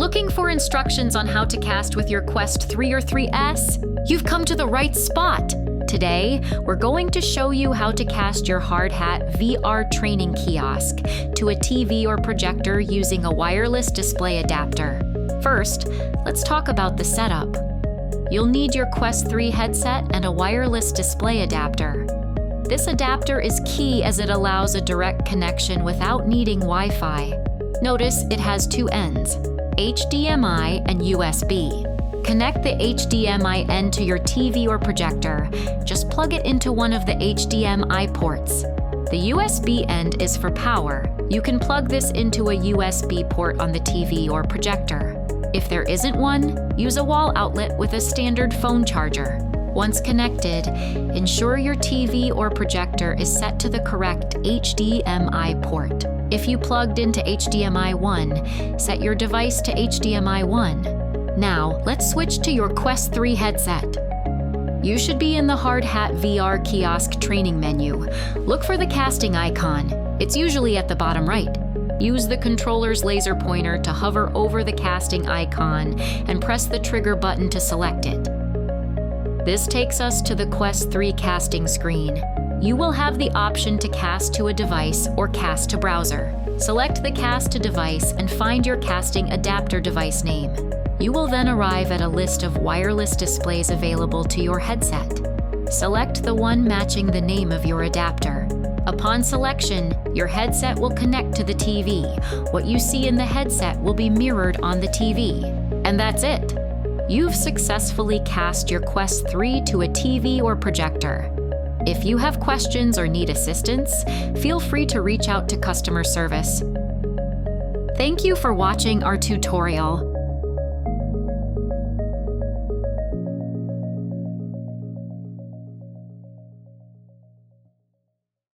Looking for instructions on how to cast with your Quest 3 or 3S? You've come to the right spot! Today, we're going to show you how to cast your hard hat VR training kiosk to a TV or projector using a wireless display adapter. First, let's talk about the setup. You'll need your Quest 3 headset and a wireless display adapter. This adapter is key as it allows a direct connection without needing Wi-Fi. Notice it has two ends, HDMI and USB. Connect the HDMI end to your TV or projector. Just plug it into one of the HDMI ports. The USB end is for power. You can plug this into a USB port on the TV or projector. If there isn't one, use a wall outlet with a standard phone charger. Once connected, ensure your TV or projector is set to the correct HDMI port. If you plugged into HDMI 1, set your device to HDMI 1. Now, let's switch to your Quest 3 headset. You should be in the Hard Hat VR kiosk training menu. Look for the casting icon. It's usually at the bottom right. Use the controller's laser pointer to hover over the casting icon and press the trigger button to select it. This takes us to the Quest 3 casting screen. You will have the option to cast to a device or cast to browser. Select the cast to device and find your casting adapter device name. You will then arrive at a list of wireless displays available to your headset. Select the one matching the name of your adapter. Upon selection, your headset will connect to the TV. What you see in the headset will be mirrored on the TV. And that's it. You've successfully cast your Quest 3 to a TV or projector. If you have questions or need assistance, feel free to reach out to customer service. Thank you for watching our tutorial.